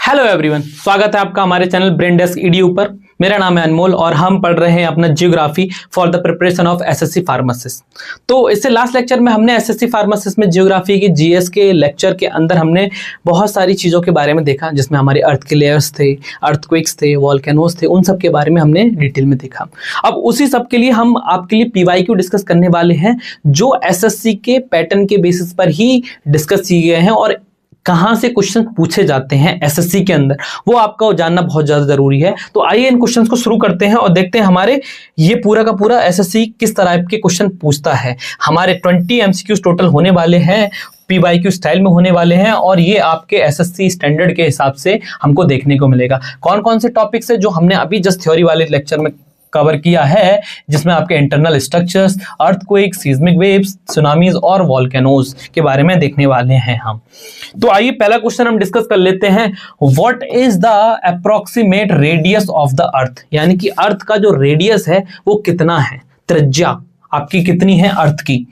Hello everyone, स्वागत है आपका हमारे चैनल ब्रेन डेस्क ईडीयू पर। मेरा नाम है अनमोल और हम पढ़ रहे हैं अपना geography for the preparation of SSC pharmacist. तो इससे लास्ट लेक्चर में हमने एसएससी फार्मासिस्ट में जियोग्राफी की जीएस के लेक्चर के अंदर हमने बहुत सारी चीज़ों के बारे में देखा, जिसमें हमारे अर्थ के लेयर्स थे, अर्थक्वेक्स थे, वॉल्केनोज थे, उन सब के बारे में हमने डिटेल में देखा। अब उसी सब के लिए हम आपके लिए पीवाईक्यू डिस्कस करने वाले हैं, जो एसएससी के पैटर्न के बेसिस पर ही डिस्कस किए गए हैं और कहाँ से क्वेश्चन पूछे जाते हैं एसएससी के अंदर, वो आपका जानना बहुत ज़्यादा जरूरी है। तो आइए इन क्वेश्चंस को शुरू करते हैं और देखते हैं हमारे ये पूरा का पूरा एसएससी किस तरह के क्वेश्चन पूछता है। हमारे 20 एमसीक्यूज टोटल होने वाले हैं, पीवाईक्यू स्टाइल में होने वाले हैं और ये आपके एसएससी स्टैंडर्ड के हिसाब से हमको देखने को मिलेगा। कौन कौन से टॉपिक्स है जो हमने अभी जस्ट थ्योरी वाले लेक्चर में कवर किया है, जिसमें आपके internal structures, earthquake, seismic waves, tsunamis और वॉल्केनोज के बारे में देखने वाले हैं हम। तो आइए पहला क्वेश्चन हम डिस्कस कर लेते हैं। What is the approximate radius of the अर्थ, यानी कि अर्थ का जो रेडियस है वो कितना है, त्रिज्या आपकी कितनी है अर्थ की।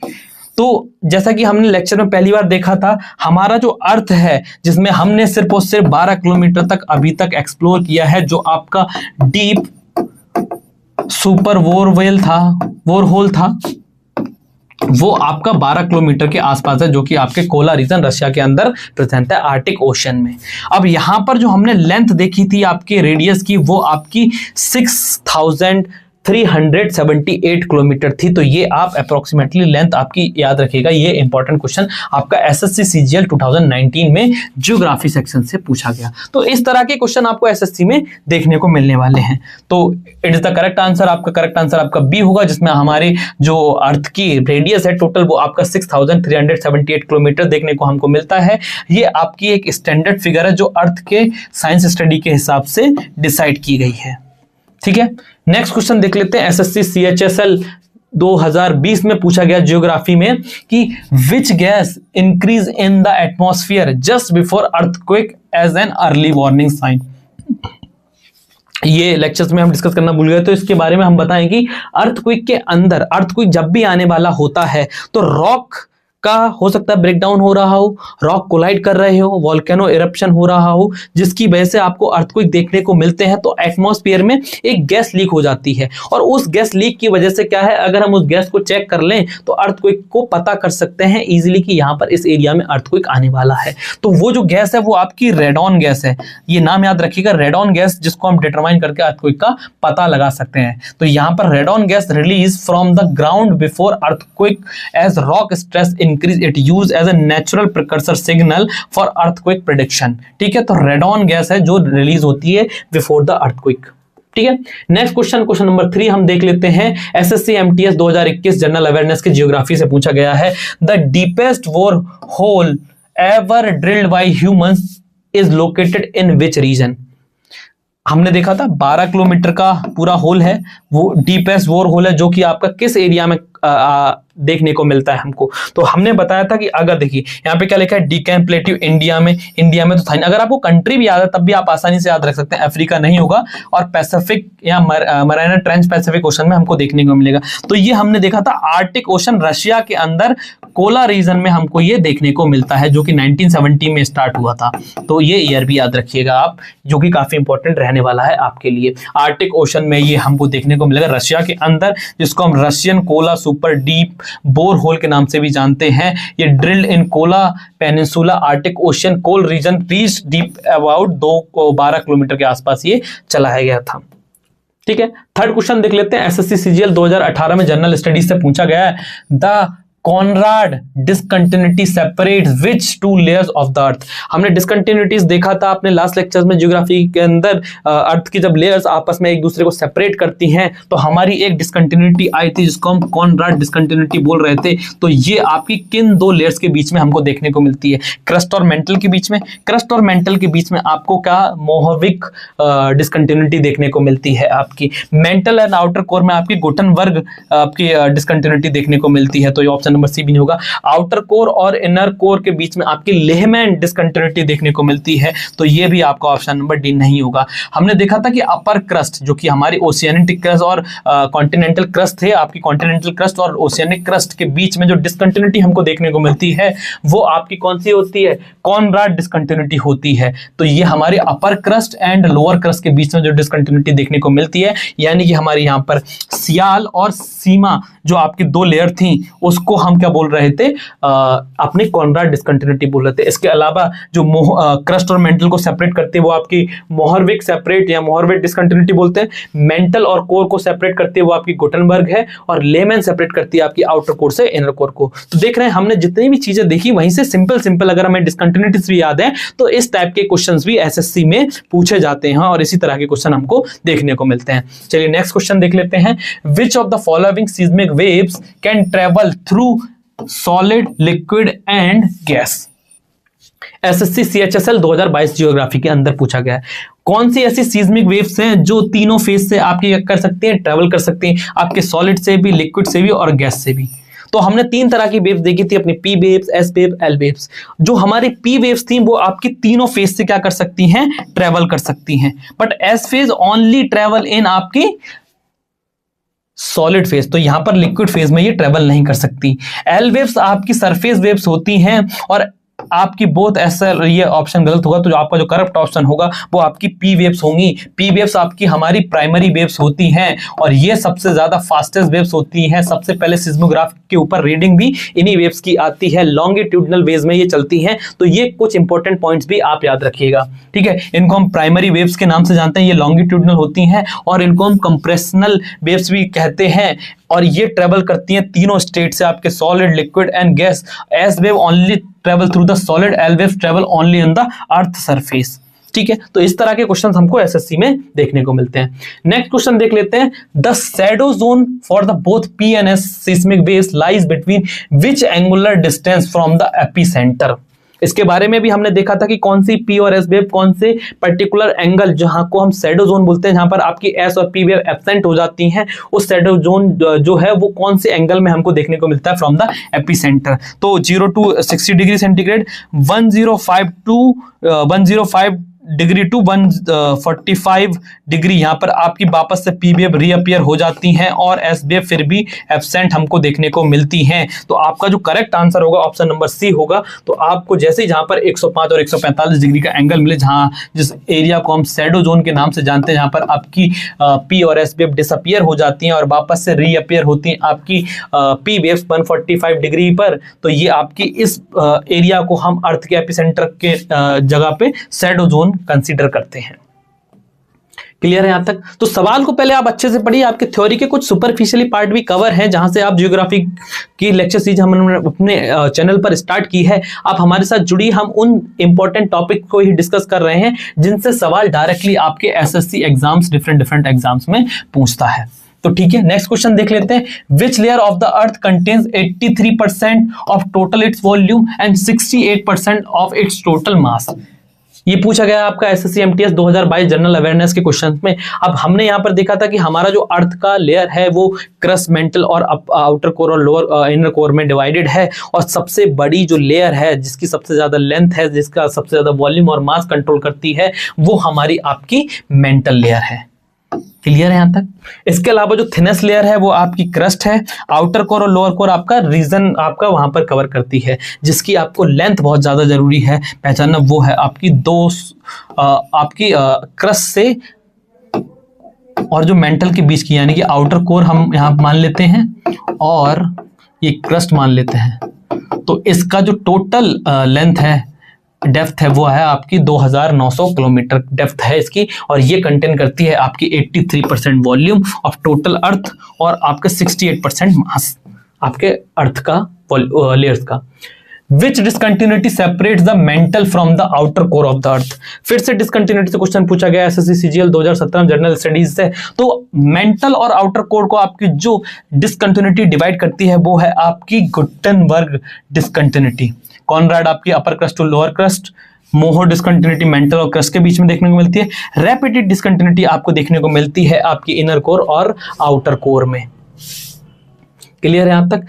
तो जैसा कि हमने लेक्चर में पहली बार देखा था, हमारा जो अर्थ है जिसमें हमने सिर्फ और सिर्फ 12 किलोमीटर तक अभी तक एक्सप्लोर किया है, जो आपका डीप सुपर वोरवेल था, वोरहोल था, वो आपका 12 किलोमीटर के आसपास है, जो कि आपके कोला रीजन रशिया के अंदर प्रेजेंट है, आर्टिक ओशन में। अब यहां पर जो हमने लेंथ देखी थी आपके रेडियस की, वो आपकी 6378 किलोमीटर थी। तो ये आप अप्रोक्सीमेटली लेंथ आपकी याद रखिएगा। ये इंपॉर्टेंट क्वेश्चन आपका एसएससी सीजीएल 2019 में ज्योग्राफी सेक्शन से पूछा गया। तो इस तरह के क्वेश्चन आपको एसएससी में देखने को मिलने वाले हैं। तो it is the correct answer. आपका करेक्ट आंसर आपका बी होगा, जिसमें हमारे जो अर्थ की रेडियस है टोटल, वो आपका 6378 किलोमीटर देखने को हमको मिलता है। ये आपकी एक स्टैंडर्ड फिगर है जो अर्थ के साइंस स्टडी के हिसाब से डिसाइड की गई है। ठीक है, नेक्स्ट क्वेश्चन देख लेते हैं। एसएससी सीएचएसएल 2020 में पूछा गया ज्योग्राफी में कि which gas increase in the atmosphere just before earthquake as an early warning sign. ये लेक्चर्स में हम डिस्कस करना भूल गए, तो इसके बारे में हम बताएं कि अर्थक्वेक के अंदर, अर्थक्वेक जब भी आने वाला होता है तो रॉक का हो सकता है ब्रेकडाउन हो रहा हो, रॉक कोलाइड कर रहे हो, वॉल्केनो इरप्शन हो रहा हो, जिसकी वजह से आपको अर्थक्वेक देखने को मिलते हैं। तो एटमॉस्फेयर में एक गैस लीक हो जाती है और उस गैस लीक की वजह से क्या है, अगर हम उस गैस को चेक कर लें तो अर्थक्वेक को पता कर सकते हैं इजीली कि यहाँ पर इस एरिया में अर्थक्वेक आने वाला है। तो वो जो गैस है वो आपकी रेडॉन गैस है। ये नाम याद रखिएगा, रेडॉन गैस, जिसको हम डिटरमाइन करके अर्थक्वेक का पता लगा सकते हैं। तो यहाँ पर radon gas release from the ground before earthquake as rock stress increase, it use as a natural precursor signal for earthquake prediction. ठीक है, तो रेडॉन गैस है जो रिलीज होती है बिफोर द अर्थक्वेक। ठीक है, नेक्स्ट क्वेश्चन, क्वेश्चन नंबर 3 हम देख लेते हैं। एसएससी एमटीएस 2021 जनरल अवेयरनेस की जियोग्राफी से पूछा गया है। The deepest bore hole ever drilled by humans is located in which region. हमने देखा था 12 किलोमीटर का पूरा होल है, वो डीपेस्ट वोर होल है, जो कि आपका किस एरिया में देखने को मिलता है हमको। तो हमने बताया था कि अगर देखिए यहाँ पे क्या लिखा है, डीकैम प्लेट्यू इंडिया में, इंडिया में तो था। अगर आपको कंट्री भी याद है तब भी आप आसानी से याद रख सकते हैं, अफ्रीका नहीं होगा, और पैसिफिक या मराना ट्रेंच पैसिफिक ओशन में हमको देखने को मिलेगा। तो ये हमने देखा था आर्टिक ओशन रशिया के अंदर कोला रीजन में हमको ये देखने को मिलता है, जो कि 1970 में स्टार्ट हुआ था। तो ये ईयर भी याद रखिएगा आप, जो कि काफी इंपॉर्टेंट रहने वाला है आपके लिए। आर्टिक ओशन में ये हमको देखने को मिलेगा रशिया के अंदर, जिसको हम Russian Kola super deep bore hole के नाम से भी जानते हैं। ये drilled in Kola peninsula Arctic Ocean Kola region reach deep about 12 kilometre के आसपास ये चलाया गया था। ठीक है, थर्ड क्वेश्चन देख लेते हैं। एसएससी सीजीएल 2018 में जनरल स्टडीज से पूछा गया है। The Conrad discontinuity separate which two layers of the अर्थ। हमने डिसकंटिन्यूटीज देखा था अपने लास्ट लेक्चर्स में ज्योग्राफी के अंदर, अर्थ की जब लेयर्स आपस में एक दूसरे को सेपरेट करती हैं तो हमारी एक डिसकंटिन्यूटी आई थी, जिसको हम कॉनराड डिसकंटिन्यूटी बोल रहे थे। तो ये आपकी किन दो लेयर्स के बीच में हमको देखने को मिलती है, क्रस्ट और मेंटल के बीच में। क्रस्ट और मेंटल के बीच में आपको क्या मोहविक डिसकंटिन्यूटी देखने को मिलती है आपकी। मेंटल एंड आउटर कोर में आपकी गुटनबर्ग आपकी डिसकंटिन्यूटी देखने को मिलती है। तो ये ऑप्शन नंबर सी भी नहीं होगा। आउटर कोर और इनर कोर के बीच में आपकी लेहमैन डिसकंटिन्यूटी देखने को मिलती है, तो ये भी आपका ऑप्शन नंबर डी नहीं होगा। हमने देखा था कि अपर क्रस्ट जो कि हमारी ओशियानिक क्रस्ट और कॉन्टिनेंटल क्रस्ट थे, आपकी कॉन्टिनेंटल क्रस्ट और ओशियानिक क्रस्ट के बीच में जो डिसकंटिन्यूटी हमको देखने को मिलती है वो आपकी कौन सी होती है, कॉनराड डिसकंटिन्यूटी होती है। तो ये हमारे अपर क्रस्ट एंड लोअर क्रस्ट के बीच में जो डिसकंटिन्यूटी देखने को मिलती है, यानी कि हमारे यहाँ पर सियाल और सीमा जो आपकी दो लेयर थी उसको हम क्या बोल रहे थे, अपने कॉनराड डिसकंटिन्यूटी बोल रहे थे। इसके अलावा जो क्रस्ट और मेंटल को सेपरेट करते हैं वो आपकी मोहरविक सेपरेट या मोहरविक डिसकंटिन्यूटी बोलते हैं। मेंटल और कोर को सेपरेट करती है वो आपकी गुटनबर्ग है, और लेमन सेपरेट करती है आपकी आउटर कोर से इनर कोर को। तो देख रहे हैं हमने जितनी भी चीजें देखी वहीं से सिंपल अगर हमें डिसकंटिन्यूटीज भी याद है तो इस टाइप के क्वेश्चंस भी एसएससी में पूछे जाते हैं और इसी तरह के क्वेश्चन हमको देखने को मिलते हैं। चलिए नेक्स्ट क्वेश्चन देख लेते हैं। विच of the following seismic waves can travel through solid, liquid and gas? SSC CHSL 2022 geography के अंदर पूछा गया है। कौन सी ऐसी सीस्मिक वेव्स हैं जो तीनों फेज से आपकी कर सकते हैं, ट्रेवल कर सकते हैं, आपके सॉलिड से भी, लिक्विड से भी और गैस से भी? तो हमने तीन तरह की वेव्स देखी थी अपनी, P waves, S wave, L waves. जो हमारी पी वेव्स थी वो आपकी तीनों फेज से क्या कर सकती हैं, ट्रेवल कर सकती हैं, but S phase only travel in आपकी सॉलिड फेज, तो यहां पर लिक्विड फेज में ये ट्रेवल नहीं कर सकती। एल वेव्स आपकी सरफेस वेव्स होती हैं और आपकी बोथ ऐसा, ये ऑप्शन गलत होगा, तो जो आपका जो करेक्ट ऑप्शन होगा वो आपकी पी वेव्स होंगी। पी वेव्स आपकी हमारी प्राइमरी वेव्स होती हैं और ये सबसे ज्यादा फास्टेस्ट वेव्स होती हैं। सबसे पहले सिस्मोग्राफ के ऊपर रीडिंग भी इन्हीं वेव्स की आती है, लॉन्गिट्यूडनल वेव्स में ये चलती हैं। तो ये कुछ इंपॉर्टेंट पॉइंट्स भी आप याद रखिएगा, ठीक है। इनको हम प्राइमरी वेव्स के नाम से जानते हैं, ये लॉन्गिट्यूडनल होती हैं और इनको हम कंप्रेशनल वेव्स भी कहते हैं और ये ट्रेवल करती हैं तीनों स्टेट से, आपके solid, liquid and gas. S wave only travel through the solid, L wave travel only on the earth surface, ठीक है। तो इस तरह के क्वेश्चंस हमको एसएससी में देखने को मिलते हैं। नेक्स्ट क्वेश्चन देख लेते हैं। The shadow zone for the both P and S seismic waves lies between which angular distance from the epicentre? इसके बारे में भी हमने देखा था कि कौन सी पी और एस वेव कौन से पर्टिकुलर एंगल जहां को हम शैडो जोन बोलते हैं, जहां पर आपकी एस और पी वेव एब्सेंट हो जाती हैं, उस शैडो जोन जो है वो कौन से एंगल में हमको देखने को मिलता है फ्रॉम द एपिसेंटर। तो 0 to 60 degree centigrade, 105 degree to 145 degree यहाँ पर आपकी वापस से पी वेव रीअपियर हो जाती हैं और एस वेव फिर भी एब्सेंट हमको देखने को मिलती हैं। तो आपका जो करेक्ट आंसर होगा ऑप्शन नंबर सी होगा। तो आपको जैसे ही जहाँ पर 105 और 145 डिग्री का एंगल मिले, जहाँ जिस एरिया को हम शैडो जोन के नाम से जानते हैं, जहाँ पर आपकी पी और एस वेव डिसअपियर हो जाती हैं और वापस से रीअपियर होती हैं आपकी पी वेव्स 145 डिग्री पर, तो ये आपकी इस एरिया को हम अर्थ के एपिसेंटर के जगह पे शैडो जोन कंसीडर करते हैं। क्लियर है यहां तक? तो सवाल को पहले आप अच्छे से पढ़िए, आपके थ्योरी के कुछ सुपरफिशियली पार्ट भी कवर हैं, जहां से आप जियोग्राफी की लेक्चर सीरीज हमने अपने चैनल पर स्टार्ट की है। आप हमारे साथ जुड़िए, हम उन इंपॉर्टेंट टॉपिक को ही डिस्कस कर रहे हैं जिनसे सवाल डायरेक्टली आपके एसएससी एग्जाम्स, डिफरेंट एग्जाम्स में पूछता है। तो ठीक है, नेक्स्ट क्वेश्चन देख लेते हैं। Which layer of the earth contains 83% of total its volume and 68% of its total mass? ये पूछा गया आपका एसएससी एमटीएस 2022 जनरल अवेयरनेस के क्वेश्चन में। अब हमने यहाँ पर देखा था कि हमारा जो अर्थ का लेयर है वो क्रस्ट, मेंटल और आउटर कोर और लोअर इनर कोर में डिवाइडेड है, और सबसे बड़ी जो लेयर है जिसकी सबसे ज्यादा लेंथ है, जिसका सबसे ज्यादा वॉल्यूम और मास कंट्रोल करती है, वो हमारी आपकी मेंटल लेयर है। क्लियर है यहां तक? इसके अलावा जो थिनेस्ट लेयर है वो आपकी क्रस्ट है, आउटर कोर और लोअर कोर आपका रीजन आपका वहां पर कवर करती है, जिसकी आपको लेंथ बहुत ज्यादा जरूरी है पहचानना, वो है आपकी आपकी क्रस्ट से और जो मेंटल के बीच की, यानी कि आउटर कोर हम यहां मान लेते हैं और ये क्रस्ट मान लेते हैं। तो इसका जो टोटल लेंथ है, डेप्थ है, वो है आपकी 2900 किलोमीटर डेप्थ है इसकी, और ये कंटेन करती है आपकी 83% वॉल्यूम ऑफ टोटल अर्थ और आपका 68% मास आपके अर्थ का लेयर्स का। Which discontinuity separates the mantle from the outer core of the earth? फिर से डिसकंटिन्यूटी से क्वेश्चन पूछा गया एसएससी सीजीएल 2017 जनरल स्टडीज से। तो मेंटल और आउटर कोर को आपकी जो डिसकंटिन्यूटी डिवाइड करती है वो है आपकी गुटेनबर्ग डिसकंटिन्यूटी। कॉनराड आपकी अपर क्रस्ट टू लोअर क्रस्ट, मोहर डिसकंटिन्यूटी मेंटल और क्रस्ट के बीच में देखने को मिलती है, रैपिड डिसकंटिन्यूटी आपको देखने को मिलती है आपकी इनर कोर और आउटर कोर में। क्लियर है यहां तक?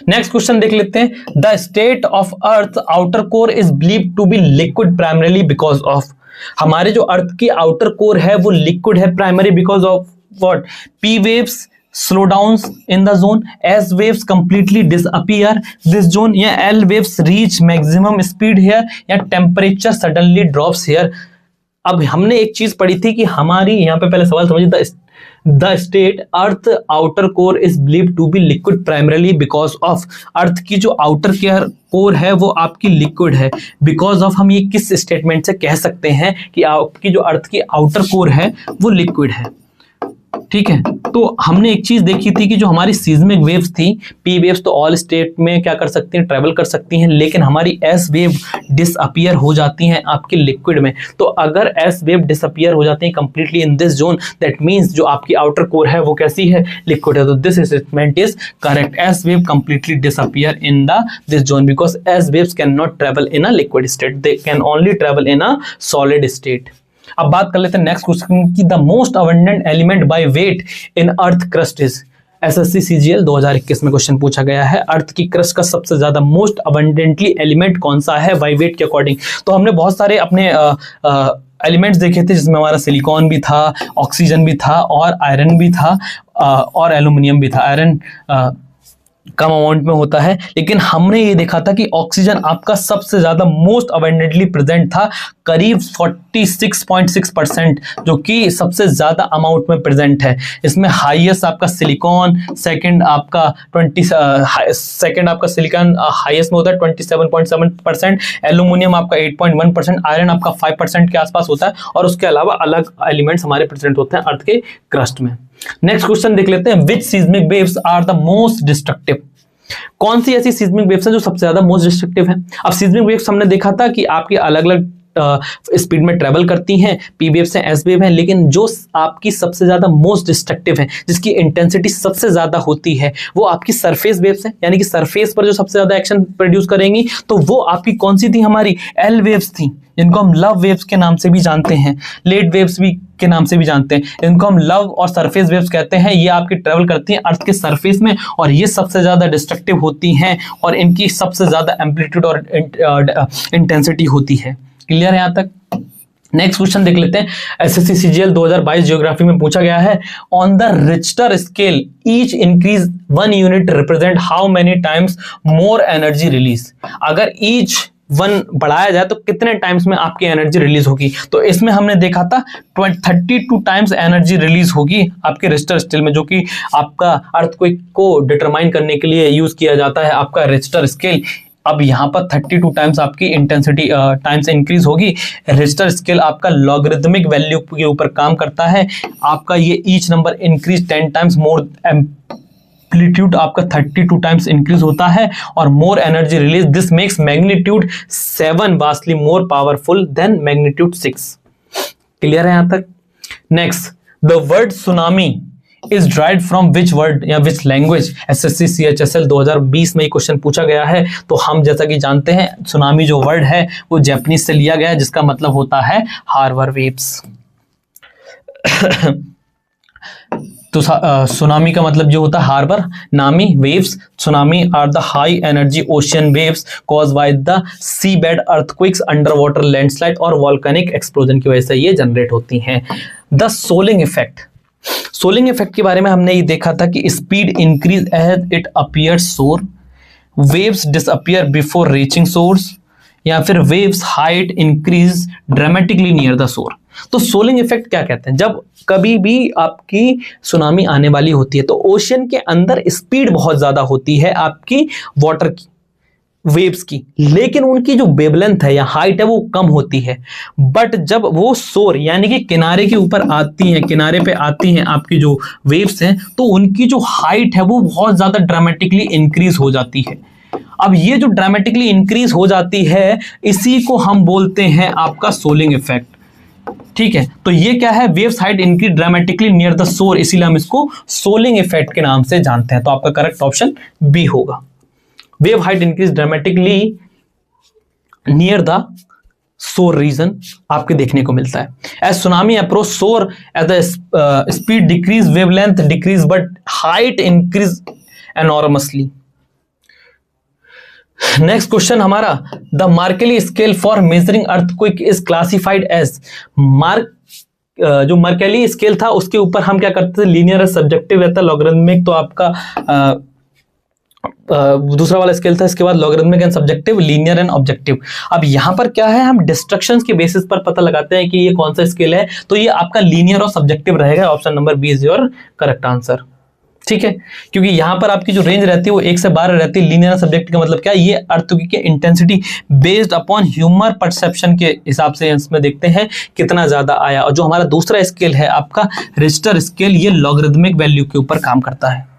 नेक्स्ट क्वेश्चन देख लेते हैं। The state of earth outer core is believed to be liquid primarily because of. हमारे जो अर्थ की आउटर कोर है वो लिक्विड है primary because of what? P waves slow down in the zone, S waves completely disappear this zone, या L waves reach maximum speed here, या temperature suddenly drops here. अब हमने एक चीज पढ़ी थी कि हमारी यहाँ पे पहले सवाल समझिए, the state earth outer core is believed to be liquid primarily because of. Earth की जो आउटर कोर है वो आपकी लिक्विड है बिकॉज ऑफ। हम ये किस स्टेटमेंट से कह सकते हैं कि आपकी जो अर्थ की आउटर कोर है वो लिक्विड है? ठीक है, तो हमने एक चीज देखी थी कि जो हमारी सीज्मिक वेव्स थी, पी वेव्स तो ऑल स्टेट में क्या कर सकती हैं? ट्रेवल कर सकती हैं, लेकिन हमारी एस वेव डिसअपियर हो जाती हैं आपकी लिक्विड में। तो अगर एस वेव डिसअपियर हो जाती है completely in this zone, that means जो आपकी आउटर कोर है वो कैसी है? लिक्विड है। तो this statement is correct. S wave completely disappear in the this zone because S waves can not travel in a liquid state, they can only travel in a solid state. अब बात कर लेते हैं next question की। The most abundant element by weight in earth crust is. SSC CGL 2021 में question पूछा गया है, अर्थ की क्रस्ट का सबसे ज्यादा मोस्ट अबंडेंटली एलिमेंट कौन सा है बाय वेट के अकॉर्डिंग। तो हमने बहुत सारे अपने एलिमेंट्स देखे थे जिसमें हमारा सिलिकॉन भी था, ऑक्सीजन भी था और आयरन भी था और एल्यूमिनियम भी था। आयरन कम अमाउंट में होता है, लेकिन हमने ये देखा था कि ऑक्सीजन आपका सबसे ज्यादा मोस्ट अबंडेंटली प्रेजेंट था, करीब 46.6%, जो कि सबसे ज्यादा अमाउंट में प्रेजेंट है। इसमें हाईएस्ट आपका सिलिकॉन, सेकंड आपका सिलिकॉन हाईएस्ट में होता है 27.7%, एल्यूमिनियम आपका 8.1%, आयरन आपका 5% के आसपास होता है, और उसके अलावा अलग एलिमेंट्स हमारे प्रेजेंट होते हैं अर्थ के क्रस्ट में। नेक्स्ट क्वेश्चन देख लेते हैं। Which seismic waves are the most destructive. कौन सी ऐसी सीज्मिक वेव्स हैं जो सबसे ज्यादा मोस्ट डिस्ट्रक्टिव हैं? अब सीज्मिक वेव्स हमने देखा था कि आपकी अलग अलग स्पीड में ट्रेवल करती हैं, पी वेव्स हैं, एस वेव हैं, लेकिन जो आपकी सबसे ज्यादा मोस्ट डिस्ट्रक्टिव है, जिसकी इंटेंसिटी सबसे ज्यादा होती है, वो आपकी सरफेस वेव्स हैं, यानी कि सरफेस पर जो सबसे ज्यादा एक्शन प्रोड्यूस करेंगी। तो वो आपकी कौन सी थी? हमारी एल वेव्स थी, जिनको हम लव वेव्स के नाम से भी जानते हैं, लेड वेव्स भी के नाम से भी जानते हैं। इनको हम लव और सरफेस वेव्स कहते हैं। ये आपकी ट्रेवल करती हैं अर्थ के सरफेस में, और ये सबसे ज्यादा डिस्ट्रक्टिव होती हैं, और इनकी सबसे ज्यादा एम्पलीट्यूड और इंटेंसिटी होती है। क्लियर है यहाँ तक? नेक्स्ट क्वेश्चन देख लेते हैं। एसएससी सीजीएल 2022 ज्योग्राफी में पूछा गया है, on the Richter scale each increase 1 unit represent how many times more energy release. अगर ईच 1 बढ़ाया जाए तो कितने टाइम्स में आपकी एनर्जी रिलीज होगी? तो इसमें हमने देखा था 32 टाइम्स एनर्जी रिलीज होगी आपके रिक्टर स्केल में, जो कि आपका अर्थक्वेक को डिटरमाइन करने के लिए यूज किया जाता है आपका रिक्टर स्केल। अब यहाँ पर 32 टाइम्स आपकी इंटेंसिटी टाइम्स इंक्रीज होगी। रिक्टर स्केल आपका लॉगरिथमिक वैल्यू के ऊपर काम करता है। आपका ये ईच नंबर इंक्रीज 10 टाइम्स, मोर एम्पलीट्यूड आपका 32 टाइम्स इंक्रीज होता है, और more energy release. This makes magnitude 7 vastly more powerful than magnitude 6। Clear है यहाँ तक? Next, the word tsunami is dried from which word या विच लैंग्वेज। एसएससी सीएचएसएल 2020 में ये क्वेश्चन पूछा गया है। तो हम जैसा कि जानते हैं सुनामी जो वर्ड है वो जापानीज से लिया गया है, जिसका मतलब होता है हार्बर वेव्स। तो सुनामी का मतलब जो होता है हार्बर, नामी waves. Tsunami are the high energy ocean waves caused by the sea bed earthquakes, under water landslide और वॉल्केनिक एक्सप्लोजन की वजह से ये जनरेट होती हैं। The shoaling effect. Shoaling effect के बारे में हमने ये देखा था कि speed increase as it appears shore, waves disappear before reaching source, या फिर waves height increase dramatically near the shore. तो सोलिंग इफेक्ट क्या कहते हैं? जब कभी भी आपकी सुनामी आने वाली होती है तो ओशियन के अंदर स्पीड बहुत ज्यादा होती है आपकी वाटर की, वेव्स की, लेकिन उनकी जो वेवलेंथ है या हाइट है वो कम होती है। बट जब वो सोर यानी कि किनारे के ऊपर आती हैं, किनारे पे आती हैं आपकी जो वेव्स हैं, तो उनकी जो हाइट है वो बहुत ज्यादा ड्रामेटिकली इंक्रीज हो जाती है। अब ये जो ड्रामेटिकली इंक्रीज हो जाती है, इसी को हम बोलते हैं आपका सोलिंग इफेक्ट। ठीक है, तो ये क्या है? Waves height increase dramatically near the सोर, इसीलिए हम इसको सोलिंग इफेक्ट के नाम से जानते हैं। तो आपका करेक्ट ऑप्शन बी होगा। Wave height increase dramatically near the shore region आपके देखने को मिलता है। As tsunami approach shore as the speed decrease, wavelength decrease, but height increase enormously. Next question हमारा, the Mercalli scale for measuring earthquake is classified as जो Mercalli scale था उसके ऊपर हम क्या करते थे, लीनियर, सब्जेक्टिव रहता, लॉगरिथमिक, तो आपका दूसरा वाला स्केल था, इसके बाद logarithmic and subjective, linear and objective. अब यहां पर क्या है, हम डिस्ट्रक्शंस के बेसिस पर पता लगाते हैं कि ये कौन सा स्केल है, तो ये आपका लीनियर और सब्जेक्टिव रहेगा। Option number b is your correct answer. ठीक है, क्योंकि यहां पर आपकी जो रेंज रहती है वो 1 से 12 रहती है। लीनियर सब्जेक्ट का मतलब क्या, ये अर्थक्वेक की intensity based upon humour perception के हिसाब से इसमें देखते हैं कितना ज्यादा आया। और जो हमारा दूसरा स्केल है आपका रिश्टर स्केल, ये लॉगरिथमिक वैल्यू के ऊपर काम करता है।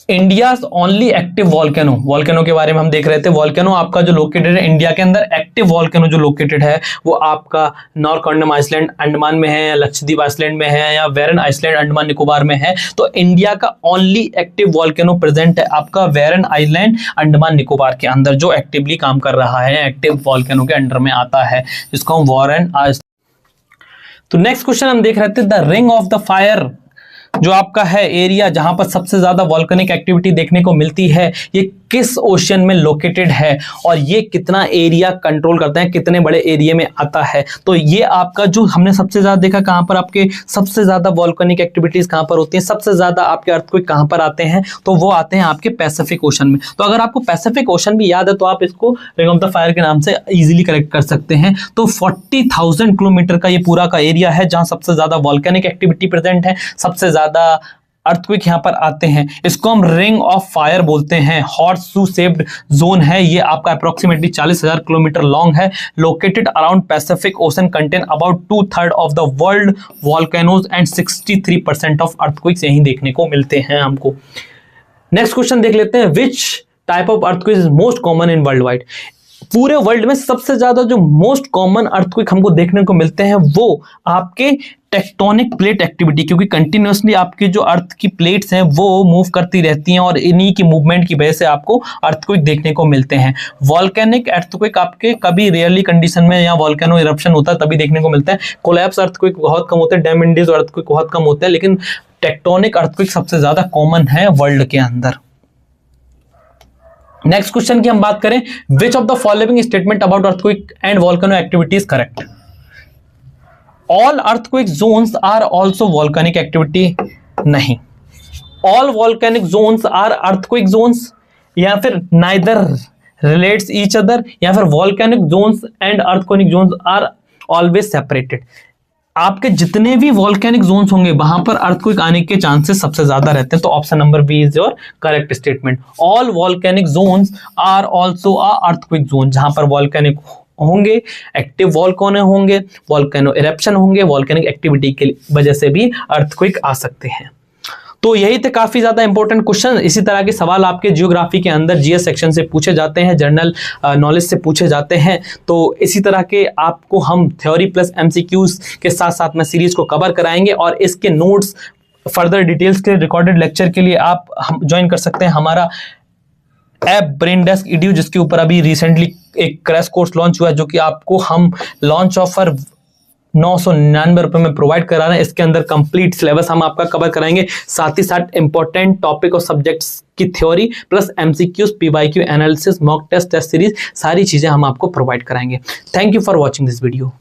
India's only active volcano, volcano के बारे में हम देख रहे थे। वॉल्केनो आपका जो लोकेटेड है इंडिया के अंदर, एक्टिव वॉल्केनो जो लोकेटेड है वो आपका नॉरकॉन्डम आइसलैंड अंडमान में है, या लक्षद्वीप आइसलैंड में है, या वेरन आइसलैंड अंडमान निकोबार में है। तो इंडिया का ओनली एक्टिव वॉल्केनो प्रेजेंट है आपका वेरन आइलैंड अंडमान निकोबार के अंदर, जो एक्टिवली काम कर रहा है, एक्टिव वॉल्केनो के अंडर में आता है, जिसको हम वेरन आइसलैंड। तो नेक्स्ट क्वेश्चन हम देख रहे थे, the ring of the fire जो आपका है एरिया जहां पर सबसे ज्यादा वॉल्केनिक एक्टिविटी देखने को मिलती है, ये किस ओशन में लोकेटेड है और ये कितना एरिया कंट्रोल करता है, कितने बड़े एरिया में आता है। तो ये आपका जो हमने सबसे ज्यादा देखा, कहां पर आपके सबसे ज्यादा वॉल्केनिक एक्टिविटीज कहां पर होती हैं, सबसे ज्यादा आपके अर्थक्वेक कहां पर आते हैं, तो वो आते हैं आपके पैसिफिक ओशन में। तो अगर आपको पैसिफिक ओशन भी याद है तो आप इसको रिंग ऑफ द फायर के नाम से इजीली करेक्ट कर सकते हैं। तो 40,000 किलोमीटर का ये पूरा का एरिया है जहां सबसे ज्यादा वॉल्केनिक एक्टिविटी प्रेजेंट है, सबसे ज्यादा अर्थक्वेक यहां पर आते हैं। इसको हम रिंग ऑफ फायर बोलते हैं। हॉर्सशू शेप्ड जोन है ये आपका, अप्रोक्सीमेटली 40,000 किलोमीटर लॉन्ग है, located around Pacific ocean, contain about 2/3 of the world volcanoes and 63% of earthquakes यहीं देखने को मिलते हैं हमको। नेक्स्ट क्वेश्चन देख लेते हैं, which type of earthquake is most common in world wide. पूरे वर्ल्ड में सबसे ज्यादा जो मोस्ट कॉमन अर्थक्वेक हमको देखने को मिलते हैं वो आपके टेक्टोनिक प्लेट एक्टिविटी, क्योंकि कंटिन्यूअसली आपकी जो अर्थ की प्लेट्स हैं वो मूव करती रहती हैं और इन्हीं की मूवमेंट की वजह से आपको अर्थक्वेक देखने को मिलते हैं। वॉल्केनिक अर्थक्वेक आपके कभी रेयरली कंडीशन में या वॉल्केनो इरप्शन होता है तभी देखने को मिलता है। कोलैप्स अर्थक्वेक बहुत कम होते हैं, डैम इंड्यूस्ड अर्थक्वेक बहुत कम होते हैं, लेकिन टेक्टोनिक अर्थक्वेक सबसे ज्यादा कॉमन है वर्ल्ड के अंदर। नेक्स्ट क्वेश्चन की हम बात करें, which of the following statement about earthquake and volcano activity is correct. All earthquake zones are also volcanic activity, नहीं। All volcanic zones are earthquake zones, या फिर नाइदर रिलेट्स ईच अदर, या फिर volcanic zones and earthquake zones are always separated. आपके जितने भी volcanic Jones होंगे वहां पर अर्थक्वेक आने के चांसेस सबसे ज्यादा रहते हैं। तो option number b is your correct statement. All volcanic zones are also a earthquake zone, जहां पर वॉल्केनिक होंगे, एक्टिव वॉल्केनो होंगे, वॉल्केनो इरप्शन होंगे, वॉल्केनिक एक्टिविटी की वजह से भी अर्थक्वेक आ सकते हैं। तो यही थे काफी ज्यादा इंपॉर्टेंट क्वेश्चन। इसी तरह के सवाल आपके जियोग्राफी के अंदर जीएस सेक्शन से पूछे जाते हैं, जनरल नॉलेज से पूछे जाते हैं। तो इसी तरह के आपको हम थ्योरी प्लस एमसीक्यूज के साथ साथ में सीरीज को कवर कराएंगे, और इसके नोट्स फर्दर डिटेल्स के रिकॉर्डेड लेक्चर के लिए आप ज्वाइन कर सकते हैं हमारा ऐप ब्रेनडेस्क EDU, जिसके ऊपर अभी रिसेंटली एक क्रैश कोर्स लॉन्च हुआ है, जो कि आपको हम लॉन्च ऑफर 999 रुपए में प्रोवाइड करा रहे हैं। इसके अंदर कंप्लीट सिलेबस हम आपका कवर कराएंगे, साथ ही साथ इंपॉर्टेंट टॉपिक और सब्जेक्ट्स की theory plus MCQs, PYQ analysis, mock test series, सारी चीजें हम आपको प्रोवाइड कराएंगे। Thank you for watching this video.